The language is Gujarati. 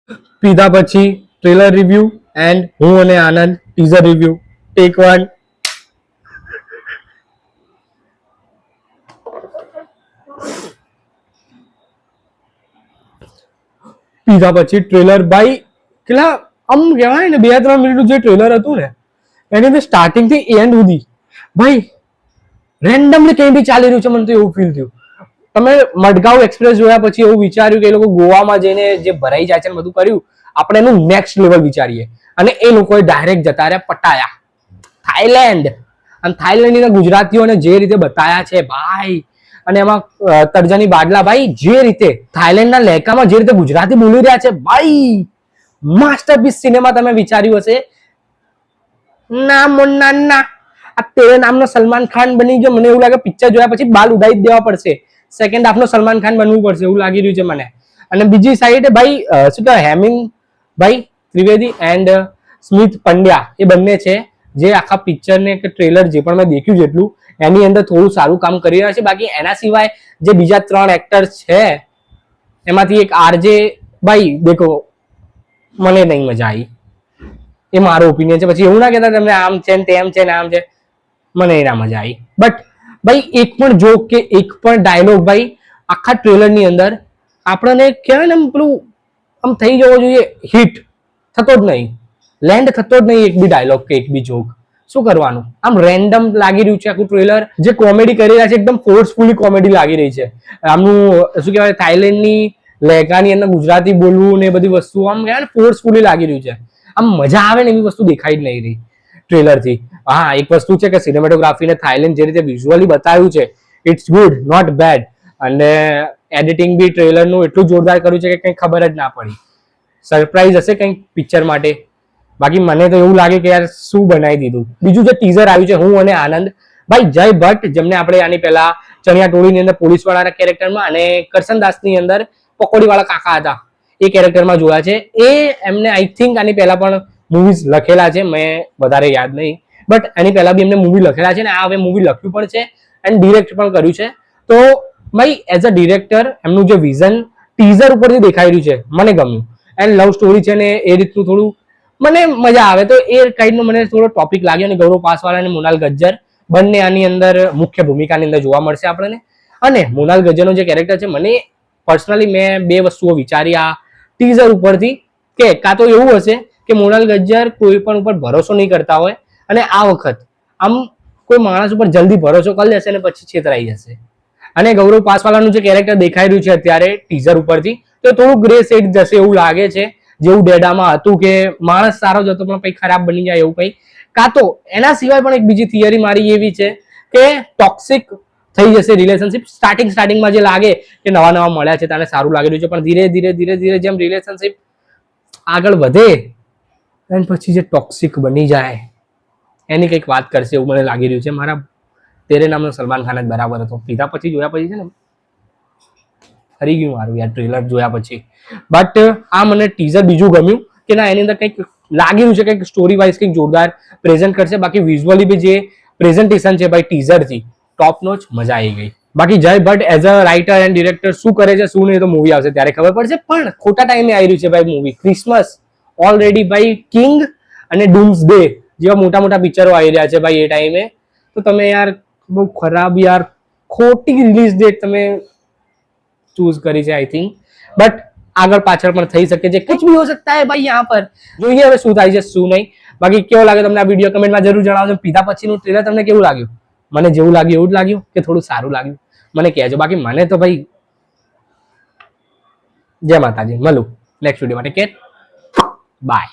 પીધા પછી ટ્રેલર રિવ્યુ એન્ડ હું અને આનંદ ટીઝર રિવ્યુ. ટેક 1. પીધા પછી ટ્રેલર ભાઈ કેટલા આમ કહેવાય ને 2-3 મિનિટનું જે ટ્રેલર હતું ને એની અંદર સ્ટાર્ટિંગ થી એન્ડ સુધી ભાઈ રેન્ડમલી કંઈ બી ચાલી રહ્યું છે. મને તો એવું ફીલ થયું. તમે મડગાંવ એક્સપ્રેસ જોયા પછી એવું વિચાર્યું કે એ લોકો ગોવામાં જઈને જે ભરાઈ જાય છે બધું કર્યું, આપણે એનું નેક્સ્ટ લેવલ વિચારીએ, અને એ લોકોએ ડાયરેક્ટ જતા રહ્યા પટાયા થાઈલેન્ડ. અને થાઈલેન્ડના ગુજરાતીઓને જે રીતે બતાયા છે ભાઈ, અને એમાં તરજાની બાડલા ભાઈ જે રીતે થાઈલેન્ડના લેકામાં જે રીતે ગુજરાતી બોલી રહ્યા છે ભાઈ, માસ્ટરપીસ સિનેમા. તમે વિચાર્યું હશે ના મુન્ના ના આ તેરે નામનો સલમાન ખાન બની ગયો. મને એવું લાગે પિક્ચર જોયા પછી બાલ ઉડાવી દેવા પડશે, સેકન્ડ હાફનો સલમાન ખાન બનવું પડશે એવું લાગી રહ્યું છે મને. અને બીજી સાઈડ ભાઈ શું કહેવાય, હેમિંગ ભાઈ ત્રિવેદી એન્ડ સ્મિત પંડ્યા એ બંને છે જે આખા પિક્ચરને કે ટ્રેલર જે પણ મેં દેખ્યું જેટલું એની અંદર થોડું સારું કામ કરી રહ્યા છે. બાકી એના સિવાય જે બીજા 3 એક્ટર્સ છે એમાંથી એક આરજે ભાઈ દેખો મને નહીં મજા આવી, એ મારો ઓપિનિયન છે. પછી એવું ના કહેતા તમને આમ છે ને તેમ છે ને આમ છે, મને એના મજા આવી. બટ ભાઈ એક પણ જોક કે એક પણ ડાયલોગ ભાઈ આખા ટ્રેલર ની અંદર આપણને કહેવાય ને પેલું આમ થઈ જવો જોઈએ, હિટ થતો જ નહીં, લેન્ડ થતો જ નહીં એક બી ડાયલોગ કે એક બી જોક. શું કરવાનું, આમ રેન્ડમ લાગી રહ્યું છે આખું ટ્રેલર. જે કોમેડી કરી રહ્યા છે એકદમ ફોર્સફુલી કોમેડી લાગી રહી છે. આમનું શું કહેવાય, થાઈલેન્ડની લહેકાની અંદર ગુજરાતી બોલવું ને એ બધી વસ્તુ આમ કહેવાય ને ફોર્સફુલી લાગી રહ્યું છે. આમ મજા આવે ને એવી વસ્તુ દેખાઈ જ નહીં રહી ટ્રેલર થી. હા, એક વસ્તુ છે કે સિનેમેટોગ્રાફીને થાઈલેન્ડ જે રીતે વિઝ્યુઅલી બતાવ્યું છે ઇટ્સ ગુડ, નોટ બેડ. અને એડિટિંગ બી ટ્રેલરનું એટલું જોરદાર કર્યું છે કે કંઈ ખબર જ ના પડી. સરપ્રાઈઝ હશે કંઈક પિક્ચર માટે. બાકી મને તો એવું લાગે કે યાર શું બનાવી દીધું. બીજું જે ટીઝર આવ્યું છે હું અને આનંદ ભાઈ જય ભટ્ટ, જેમને આપણે આની પહેલા ચણિયા ટોળીની અંદર પોલીસ વાળાના કેરેક્ટરમાં અને કરશન દાસની અંદર પકોડી વાળા કાકા હતા એ કેરેક્ટરમાં જોયા છે. એ એમને આઈ થિંક આની પહેલા પણ મૂવીઝ લખેલા છે, મેં વધારે યાદ નહીં, બટ એની પહેલા બી એમને મૂવી લખેલા છે ને આ હવે મૂવી લખ્યું પણ છે એન્ડ ડિરેક્ટ પણ કર્યું છે. તો ભાઈ એઝ અ ડિરેક્ટર એમનું જે વિઝન ટીઝર ઉપરથી દેખાઈ રહ્યું છે મને ગમ્યું. એન્ડ લવ સ્ટોરી છે ને એ રીતનું થોડું મને મજા આવે. તો એ કાઇન્ડનો મને થોડો ટોપિક લાગ્યો. અને ગૌરવ પાસવાલા અને મોનાલ ગજ્જર બંને આની અંદર મુખ્ય ભૂમિકાની અંદર જોવા મળશે આપણને. અને મોનાલ ગજ્જરનો જે કેરેક્ટર છે, મને પર્સનલી મેં 2 વસ્તુઓ વિચારી આ ટીઝર ઉપરથી કે કાં તો એવું હશે કે મોનાલ ગજ્જર કોઈ પણ ઉપર ભરોસો નહીં કરતા હોય અને આ વખત આમ કોઈ માણસ ઉપર જલ્દી ભરોસો કરી લેશે અને પછી છેતરાઈ જશે. અને ગૌરવ પાસવાલાનું જે કેરેક્ટર દેખાઈ રહ્યું છે અત્યારે ટીઝર ઉપરથી તો થોડું ગ્રે શેડ જશે એવું લાગે છે. જેવું ડેડામાં હતું કે માણસ સારો જ હતો પણ કંઈ ખરાબ બની જાય એવું કંઈ. કાં તો એના સિવાય પણ એક બીજી થિયરી મારી એવી છે કે ટોક્સિક થઈ જશે રિલેશનશિપ. સ્ટાર્ટિંગમાં જે લાગે કે નવા મળ્યા છે તને સારું લાગી રહ્યું છે, પણ ધીરે ધીરે જેમ રિલેશનશિપ આગળ વધે અને પછી જે ટોક્સિક બની જાય એની કંઈક વાત કરશે એવું મને લાગી રહ્યું છે. મારા તેરે નામનો સલમાન ખાન જ બરાબર હતો. પીધા પછી જોયા પછી છે ને હરી ગયું મારું યાર ટ્રેલર જોયા પછી. બટ આ મને ટીઝર બીજું ગમ્યું કે ના એની અંદર કંઈક લાગી રહ્યું છે, કંઈક સ્ટોરી વાઇઝ કંઈક જોરદાર પ્રેઝન્ટ કરશે. બાકી વિઝ્યુઅલી બી જે પ્રેઝન્ટેશન છે ભાઈ ટીઝરથી ટોપ નોચ, મજા આવી ગઈ. બાકી જય Bhatt as a writer and director શું કરે છે શું નહીં તો મૂવી આવશે ત્યારે ખબર પડશે. પણ ખોટા ટાઈમે આવી રહ્યું છે ભાઈ મૂવી. ક્રિસમસ ઓલરેડી ભાઈ, કિંગ અને ડૂમ્સ ડે જેવા મોટા પિક્ચરો આવી રહ્યા છે ભાઈ એ ટાઈમે. તો તમે યાર બહુ ખરાબ યાર ખોટી રિલીઝ ડેટ તમે ચૂઝ કરી છે આઈ થિંક. બટ આગળ પાછળ પણ થઈ શકે છે, કુછ ભી હો सकता है ભાઈ यहाँ પર. જોઈએ હવે શું થાય છે શું નહીં. બાકી કેવો લાગે તમને આ વિડીયો કમેન્ટમાં જરૂર જણાવજો. પીધા પછીનું ટ્રેલર તમને કેવું લાગ્યું? મને જેવું લાગ્યું એવું જ લાગ્યું કે થોડું સારું લાગ્યું મને કહેજો. બાકી મને તો ભાઈ જય માતાજી. મળું નેક્સ્ટ વિડીયો માટે. બાય.